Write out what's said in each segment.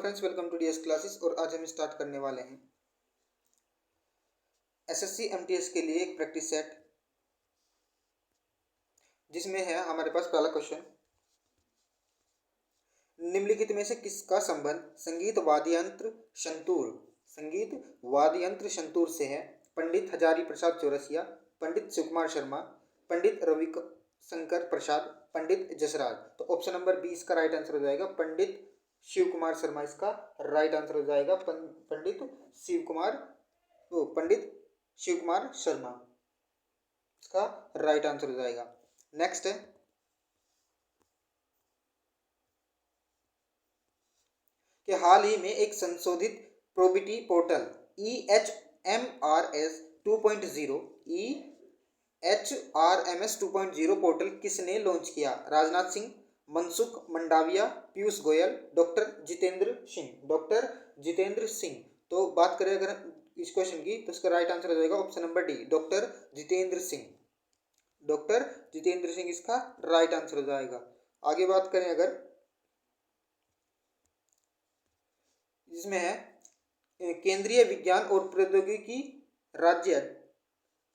Friends, welcome to DS classes. और आज हम स्टार्ट करने वाले हैं एसएससी एमटीएस के लिए एक प्रैक्टिस सेट, जिसमें है हमारे पास पहला क्वेश्चन। निम्नलिखित में से किसका संबंध संगीत वाद्य यंत्र संतूर से है? पंडित हजारी प्रसाद चौरसिया, पंडित शिव कुमार शर्मा, पंडित रवि शंकर प्रसाद, पंडित जसराज। तो ऑप्शन नंबर बी इसका राइट आंसर हो जाएगा, पंडित शिव कुमार शर्मा इसका राइट आंसर हो जाएगा। पंडित शिव कुमार शर्मा इसका राइट आंसर हो जाएगा। नेक्स्ट है कि हाल ही में एक संशोधित प्रोबिटी पोर्टल EHMRS 2.0 पोर्टल किसने लॉन्च किया? राजनाथ सिंह, मनसुख मंडाविया, पीयूष गोयल, डॉक्टर जितेंद्र सिंह। तो बात करें अगर इस क्वेश्चन की, तो इसका राइट आंसर हो जाएगा option number D, doctor Jitendra Singh इसका राइट आंसर हो जाएगा। आगे बात करें अगर, जिसमें है केंद्रीय विज्ञान और प्रौद्योगिकी राज्य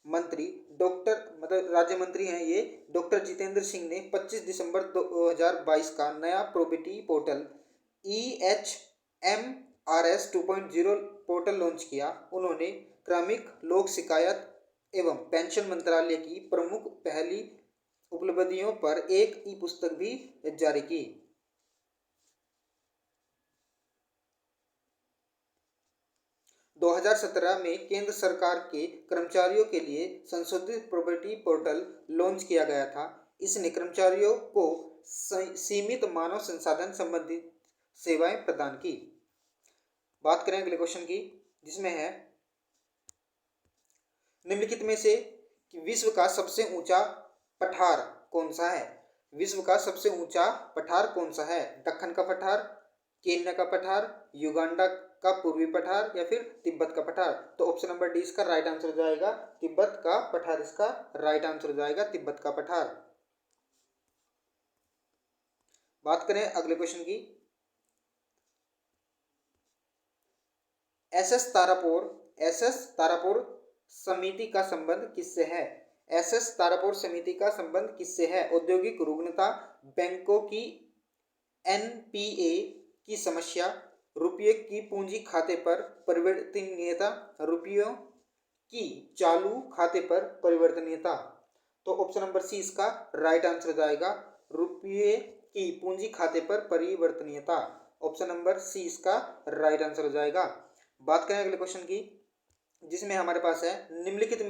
मंत्री राज्य मंत्री हैं ये डॉक्टर जितेंद्र सिंह ने 25 दिसंबर 2022 का नया probity portal EHMRS 2.0 portal launch किया। उन्होंने क्रमिक लोक शिकायत एवं पेंशन मंत्रालय की प्रमुख पहली उपलब्धियों पर एक ई पुस्तक भी जारी की। दो 2017 में केंद्र सरकार के कर्मचारियों के लिए संशोधित प्रोबिटी पोर्टल लॉन्च किया गया था। इसने कर्मचारियों को सीमित मानव संसाधन संबंधित सेवाएं प्रदान की। बात करें अगले क्वेश्चन की, जिसमें है निम्नलिखित में से विश्व का सबसे ऊंचा पठार कौन सा है? विश्व का सबसे ऊंचा पठार कौन सा है? दक्कन का पठार, केन्या का पठार, युगांडा का पूर्वी पठार या फिर तिब्बत का पठार? तो ऑप्शन नंबर डी इसका राइट आंसर हो जाएगा, तिब्बत का पठार इसका राइट आंसर हो जाएगा, तिब्बत का पठार। बात करें अगले क्वेश्चन की, एसएस तारापुर समिति का संबंध किससे है? एसएस तारापुर समिति का संबंध किससे है? औद्योगिक रुग्णता, बैंकों की NPA की समस्या, रुपये की पूंजी खाते पर परिवर्तनीयता, रुपयों की चालू खाते पर परिवर्तनीयता। तो ऑप्शन नंबर सी इसका राइट आंसर हो जाएगा, रुपये की पूंजी खाते पर परिवर्तनीयता। ऑप्शन नंबर सी इसका राइट आंसर हो जाएगा। बात करें अगले क्वेश्चन की, जिसमें हमारे पास है निम्नलिखित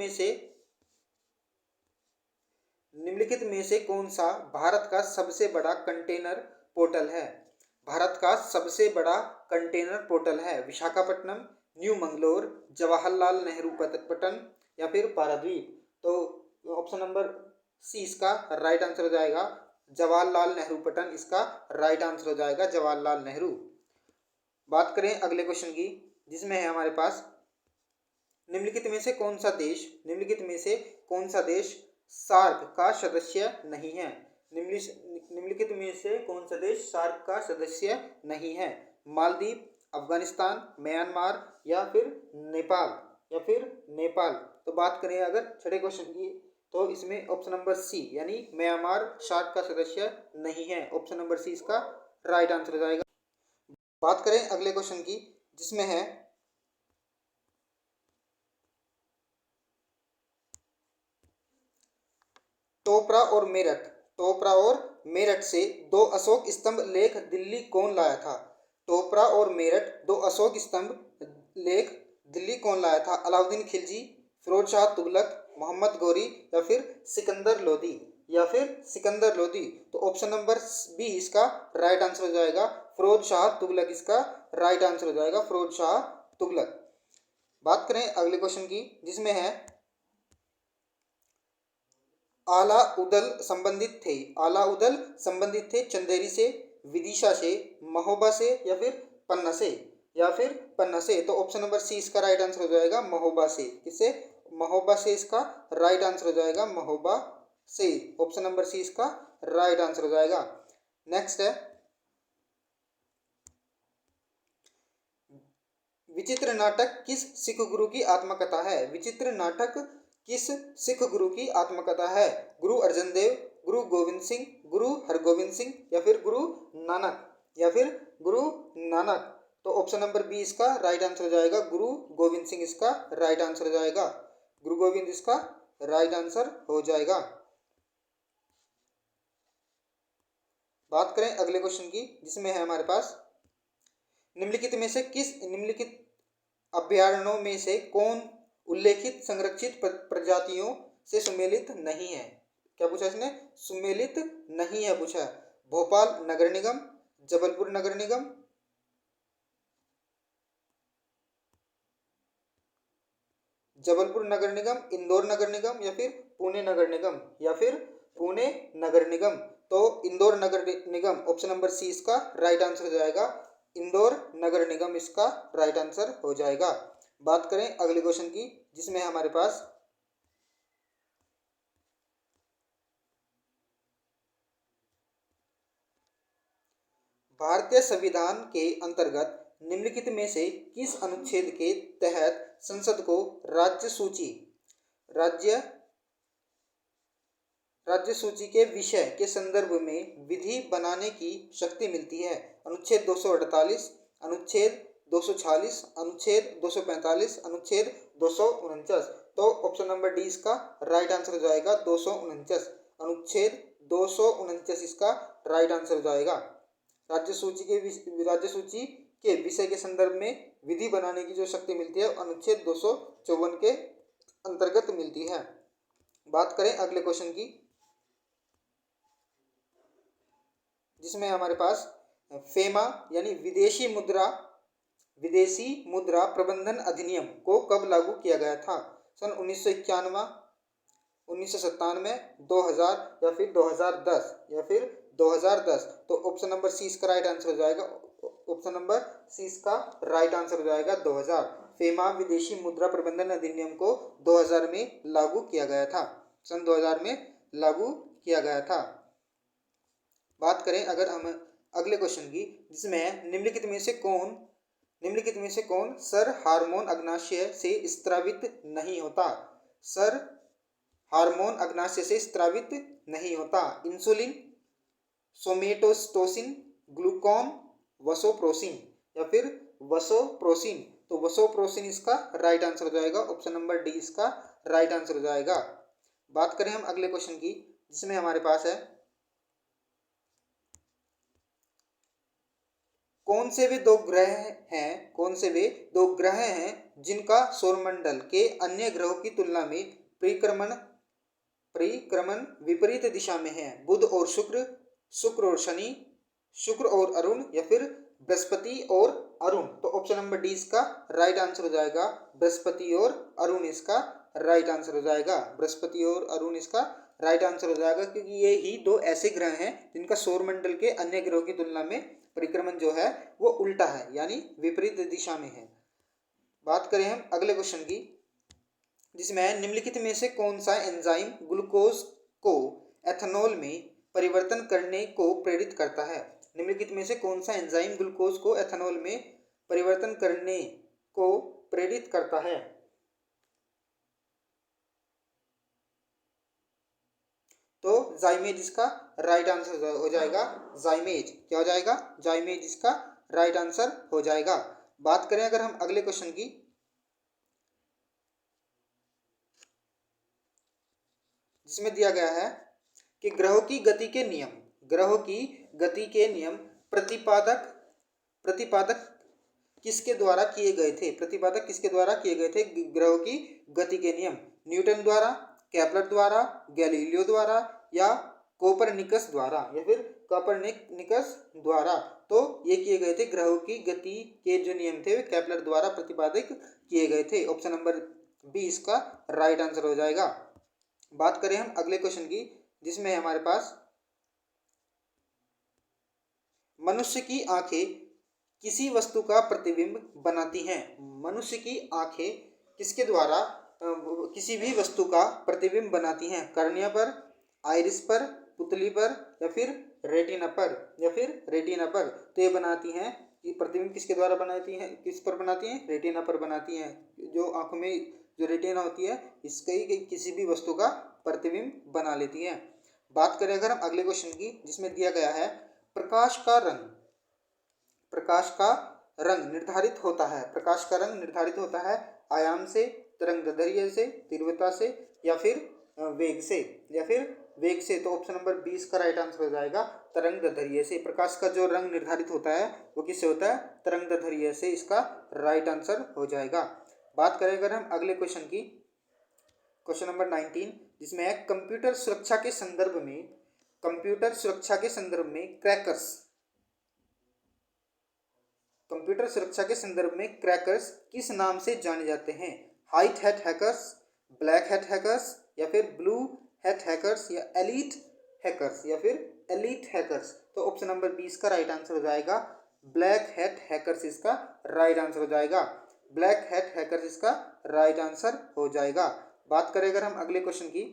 में से कौन सा भारत का सबसे बड़ा कंटेनर पोर्टल है? भारत का सबसे बड़ा कंटेनर पोर्टल है विशाखापट्टनम, न्यू मंगलोर, जवाहरलाल नेहरू पट्टन या फिर पारादीप। तो ऑप्शन नंबर सी इसका राइट आंसर हो जाएगा, जवाहरलाल नेहरू पट्टन इसका राइट आंसर हो जाएगा, जवाहरलाल नेहरू। बात करें अगले क्वेश्चन की, जिसमें है हमारे पास निम्नलिखित में से कौन सा देश सार्क का सदस्य नहीं है? निम्नलिखित में से कौन सा देश सार्क का सदस्य नहीं है? मालदीव, अफगानिस्तान, म्यांमार या फिर नेपाल। तो बात करें अगर छठे क्वेश्चन की, तो इसमें ऑप्शन नंबर सी यानी म्यांमार सार्क का सदस्य नहीं है। ऑप्शन नंबर सी इसका राइट आंसर हो जाएगा। बात करें अगले क्वेश्चन की, जिसमें है टोपरा और मेरठ से 2 अशोक स्तंभ लेख दिल्ली कौन लाया था? टोपरा और मेरठ 2 अशोक स्तंभ लेख दिल्ली कौन लाया था? अलाउद्दीन खिलजी, फिरोज शाह तुगलक, मोहम्मद गौरी या फिर सिकंदर लोदी। तो ऑप्शन नंबर बी इसका राइट आंसर हो जाएगा, फिरोज शाह तुगलक इसका राइट आंसर हो जाएगा, फिरोज शाह तुगलक। बात करें अगले क्वेश्चन की, जिसमें है आला उदल संबंधित थे चंदेरी से, विदिशा से, महोबा से या फिर पन्ना से। तो ऑप्शन नंबर सी इसका राइट आंसर हो जाएगा, महोबा से। किससे? महोबा से इसका राइट आंसर हो जाएगा, महोबा से। ऑप्शन नंबर सी इसका राइट आंसर हो जाएगा। नेक्स्ट है विचित्र नाटक किस सिख गुरु की आत्मकथा है? विचित्र नाटक किस सिख गुरु की आत्मकथा है? गुरु अर्जन देव, गुरु गोविंद सिंह, गुरु हरगोविंद सिंह या फिर गुरु नानक या फिर गुरु नानक। तो ऑप्शन नंबर बी इसका राइट आंसर हो जाएगा, गुरु गोविंद सिंह इसका राइट आंसर हो जाएगा। गुरु गोविंद इसका राइट आंसर हो जाएगा। बात करें अगले क्वेश्चन की, जिसमें है हमारे पास निम्नलिखित अभ्यारण्यों में से कौन उल्लेखित संरक्षित प्रजातियों से सुमेलित नहीं है? क्या पूछा इसने? सुमेलित नहीं है पूछा। भोपाल नगर निगम, जबलपुर नगर निगम, इंदौर नगर निगम या फिर पुणे नगर निगम या फिर पुणे नगर निगम। तो इंदौर नगर निगम ऑप्शन नंबर सी इसका राइट आंसर हो जाएगा। इंदौर नगर निगम इसका राइट आंसर हो जाएगा। बात करें अगले क्वेश्चन की, जिसमें हमारे पास भारतीय संविधान के अंतर्गत निम्नलिखित में से किस अनुच्छेद के तहत संसद को राज्य सूची के विषय के संदर्भ में विधि बनाने की शक्ति मिलती है? अनुच्छेद 248, अनुच्छेद 246, अनुच्छेद 245, अनुच्छेद 249। तो ऑप्शन नंबर डी इसका राइट आंसर हो जाएगा, 249। अनुच्छेद 249 इसका राइट आंसर हो जाएगा। राज्य सूची के विषय के संदर्भ में विधि बनाने की जो शक्ति मिलती है अनुच्छेद 254 के अंतर्गत मिलती है। बात करें अगले क्वेश्चन की, जिसमें हमारे पास फेमा यानी विदेशी मुद्रा प्रबंधन अधिनियम को कब लागू किया गया था? सन 1991, 1997, 2000 या फिर 2010 या फिर 2010। तो ऑप्शन नंबर सी इसका राइट आंसर हो जाएगा। ऑप्शन नंबर सी इसका राइट आंसर हो जाएगा, 2000। फेमा विदेशी मुद्रा प्रबंधन अधिनियम को 2000 में लागू किया गया था, सन 2000 में लागू किया गया था। बात करें अगर हम अगले क्वेश्चन की, जिसमें निम्नलिखित में से कौन सर हार्मोन अग्नाशय से स्त्रावित नहीं होता? सर हार्मोन अग्नाशय से स्त्रावित नहीं होता। इंसुलिन, सोमेटोस्टोसिन, ग्लूकॉन, वसोप्रोसिन या फिर वसोप्रोसिन। तो वसोप्रोसिन इसका राइट आंसर हो जाएगा। ऑप्शन नंबर डी इसका राइट आंसर हो जाएगा। बात करें हम अगले क्वेश्चन की, जिसमें हमारे पास है कौन से वे दो ग्रह हैं जिनका सौरमंडल के अन्य ग्रहों की तुलना में परिक्रमण विपरीत दिशा में है? बुध और शुक्र और शनि, शुक्र और अरुण या फिर बृहस्पति और अरुण। तो ऑप्शन नंबर डी इसका राइट आंसर हो जाएगा, बृहस्पति और अरुण इसका राइट आंसर हो जाएगा। बृहस्पति और अरुण इसका राइट आंसर हो जाएगा, क्योंकि ये ही दो ऐसे ग्रह हैं जिनका सौरमंडल के अन्य ग्रहों की तुलना में परिक्रमण जो है वो उल्टा है, यानी विपरीत दिशा में है। बात करें हम अगले क्वेश्चन की, जिसमें निम्नलिखित में से कौन सा एंजाइम ग्लूकोज को एथेनॉल में परिवर्तन करने को प्रेरित करता है? निम्नलिखित में से कौन सा एंजाइम ग्लूकोज को एथेनॉल में परिवर्तन करने को प्रेरित करता है? तो जाइमेज इसका राइट आंसर हो जाएगा। जाइमेज क्या हो जाएगा? जाइमेज इसका राइट आंसर हो जाएगा। बात करें अगर हम अगले क्वेश्चन की, जिसमें दिया गया है कि ग्रहों की गति के नियम प्रतिपादक किसके द्वारा किए गए थे? ग्रहों की गति के नियम न्यूटन द्वारा, केपलर द्वारा, गैलीलियो द्वारा या कोपरनिकस द्वारा या फिर कोपरनिकस द्वारा। तो ये किए गए थे, ग्रहों की गति के जो नियम थे वे केपलर द्वारा प्रतिपादित किए गए थे। ऑप्शन नंबर बी इसका राइट आंसर हो जाएगा। बात करें हम अगले क्वेश्चन की, जिसमें हमारे पास मनुष्य की आंखें किसी वस्तु का प्रतिबिंब बनाती हैं। मनुष्य की आंखें किसके द्वारा किसी भी वस्तु का प्रतिबिंब बनाती हैं? कर्निया पर, आइरिस पर, पुतली पर या फिर रेटिना पर। तो ये बनाती हैं कि प्रतिबिंब किसके द्वारा बनाती हैं, किस पर बनाती हैं, रेटिना पर बनाती हैं। जो आंखों में जो रेटिना होती है इसके किसी भी वस्तु का प्रतिबिंब बना लेती है। बात करें अगर हम अगले क्वेश्चन की, जिसमें दिया गया है प्रकाश का रंग, प्रकाश का रंग निर्धारित होता है, प्रकाश का रंग निर्धारित होता है आयाम से, तरंगदैर्घ्य से, तीव्रता से, या फिर वेग से, या फिर वेग से। तो ऑप्शन नंबर 20 का राइट आंसर हो जाएगा तरंगदैर्घ्य से। प्रकाश का जो रंग निर्धारित होता है वो किससे होता है, तरंगदैर्घ्य से, इसका राइट आंसर हो जाएगा। बात करें अगर हम अगले क्वेश्चन की, क्वेश्चन नंबर 19, जिसमें है कंप्यूटर सुरक्षा के संदर्भ में, कंप्यूटर सुरक्षा के संदर्भ में क्रैकर्स, कंप्यूटर सुरक्षा के संदर्भ में क्रैकर्स किस नाम से जाने जाते हैं? White hat hackers, black hat hackers, या फिर ब्लू हैट हैकर्स, या एलीट हैकर्स, या फिर एलीट हैकर्स। तो ऑप्शन नंबर 20 का राइट आंसर हो जाएगा ब्लैक हैट हैकर्स, इसका राइट आंसर हो जाएगा। ब्लैक हैट हैकर्स इसका राइट आंसर हो जाएगा। बात करें अगर हम अगले क्वेश्चन की,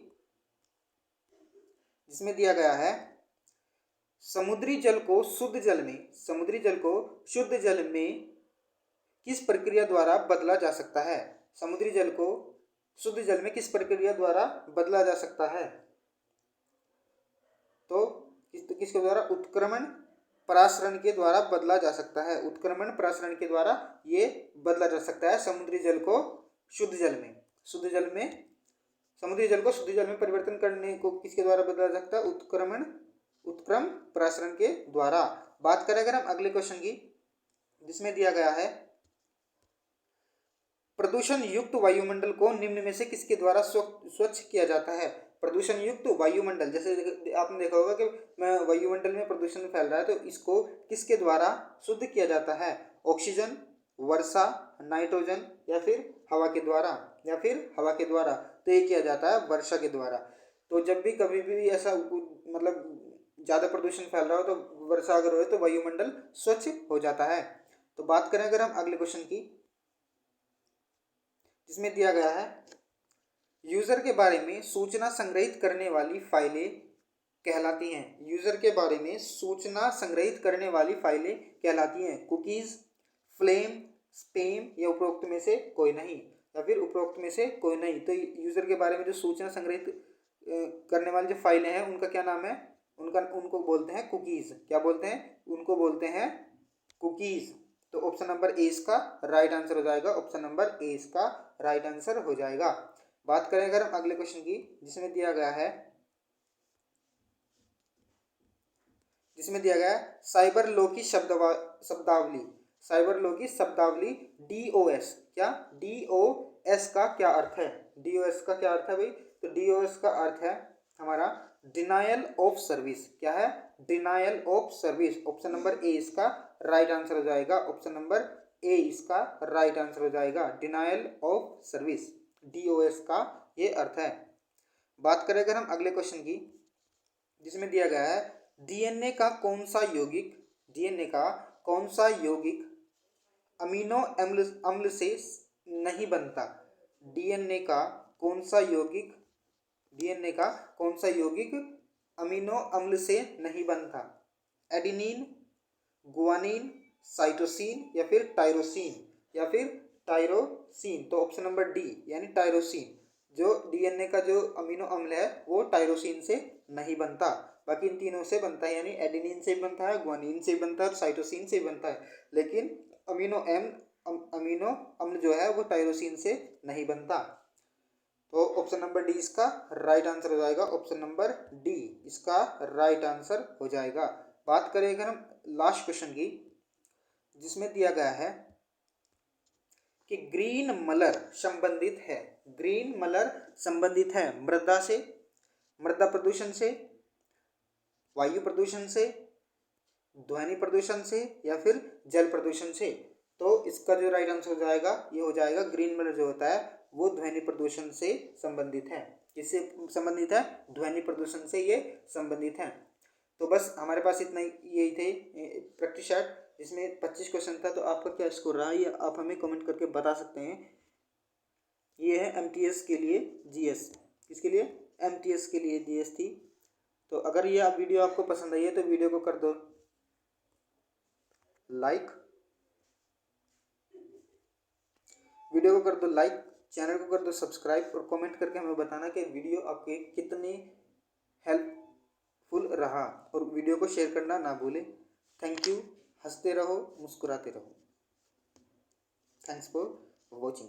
जिसमें दिया गया है समुद्री जल को शुद्ध जल में, समुद्री जल को शुद्ध जल में किस प्रक्रिया द्वारा बदला जा सकता है? समुद्री जल को शुद्ध जल में किस प्रक्रिया द्वारा बदला जा सकता है? तो किसके द्वारा? उत्क्रमण परासरण के द्वारा बदला जा सकता है। उत्क्रमण परासरण के द्वारा ये बदला जा सकता है समुद्री जल को शुद्ध जल में। शुद्ध जल में, समुद्री जल को शुद्ध जल में परिवर्तन करने को किसके द्वारा बदला जा सकता है? उत्क्रम परासरण के द्वारा। बात करें अगर हम अगले क्वेश्चन की, जिसमें दिया गया है प्रदूषण युक्त वायुमंडल को निम्न में से किसके द्वारा स्वच्छ किया जाता है? प्रदूषण युक्त वायुमंडल, जैसे आपने देखा होगा कि वायुमंडल में प्रदूषण फैल रहा है, तो इसको किसके द्वारा शुद्ध किया जाता है? ऑक्सीजन, वर्षा, नाइट्रोजन, या फिर हवा के द्वारा, या फिर हवा के द्वारा। तो ये किया जाता है वर्षा के द्वारा। तो जब भी कभी भी ऐसा मतलब ज़्यादा प्रदूषण फैल रहा हो तो वर्षा अगर हो तो वायुमंडल स्वच्छ हो जाता है। तो बात करें अगर हम अगले क्वेश्चन की, जिसमें दिया गया है यूजर के बारे में सूचना संग्रहित करने वाली फाइलें कहलाती हैं। यूजर के बारे में सूचना संग्रहित करने वाली फाइलें कहलाती हैं कुकीज, फ्लेम, स्पैम, या उपरोक्त में से कोई नहीं, या फिर उपरोक्त में से कोई नहीं। तो यूजर के बारे में जो सूचना संग्रहित करने वाली जो फाइलें हैं उनका क्या नाम है? उनको बोलते हैं कुकीज। क्या बोलते हैं? उनको बोलते हैं कुकीज। तो ऑप्शन नंबर ए इसका राइट आंसर हो जाएगा। ऑप्शन नंबर ए इसका राइट आंसर हो जाएगा। बात करें अगर हम अगले क्वेश्चन की, जिसमें दिया गया है साइबर लॉ की शब्दावली, साइबर लॉ की शब्दावली DOS, क्या DOS का क्या अर्थ है? DOS का क्या अर्थ है भाई? तो DOS का अर्थ है हमारा डिनायल ऑफ सर्विस। क्या है? Denial of service. Option number A इसका राइट आंसर हो जाएगा। ऑप्शन नंबर ए इसका राइट आंसर हो जाएगा। डिनायल ऑफ सर्विस, DOS का ये अर्थ है। बात करें अगर हम अगले क्वेश्चन की, जिसमें दिया गया है DNA का कौन सा यौगिक, DNA का कौन सा यौगिक अमीनो अम्ल से नहीं बनता? DNA का कौन सा यौगिक, DNA का कौन सा यौगिक अमीनो अम्ल से नहीं बनता? एडेनिन, गुआनिन, साइटोसिन, या फिर टायरोसिन, या फिर टायरोसिन। तो ऑप्शन नंबर डी यानी टायरोसिन, जो DNA का जो अमीनो अम्ल है वो टायरोसिन से नहीं बनता, बाकी इन तीनों से बनता है, यानी एडेनिन से भी बनता है, गुआनिन से भी बनता है और साइटोसिन से भी बनता है, लेकिन अमीनो अम्ल जो है वो टायरोसिन से नहीं बनता। तो ऑप्शन नंबर डी इसका राइट आंसर हो जाएगा। ऑप्शन नंबर डी इसका राइट आंसर हो जाएगा। बात करें अगर हम लास्ट क्वेश्चन की, जिसमें दिया गया है कि ग्रीन मलर संबंधित है, ग्रीन मलर संबंधित है मृदा से, मृदा प्रदूषण से, वायु प्रदूषण से, ध्वनि प्रदूषण से, या फिर जल प्रदूषण से। तो इसका जो राइट आंसर हो जाएगा ये हो जाएगा ग्रीन मलर जो होता है वो ध्वनि प्रदूषण से संबंधित है। किससे संबंधित है? ध्वनि प्रदूषण से ये संबंधित है। तो बस हमारे पास इतना यही थे प्रैक्टिस चार्ट, जिसमें 25 क्वेश्चन था। तो आपका क्या स्कोर रहा ये आप हमें कमेंट करके बता सकते हैं। ये है MTS के लिए GS, किसके लिए? MTS के लिए GS थी। तो अगर ये वीडियो आपको पसंद आई है तो वीडियो को कर दो लाइक वीडियो को कर दो लाइक, चैनल को कर दो सब्सक्राइब और कमेंट करके हमें बताना कि वीडियो आपके कितनी हेल्पफुल रहा, और वीडियो को शेयर करना ना भूलें। Thank you. हंसते रहो, मुस्कुराते रहो। Thanks for watching.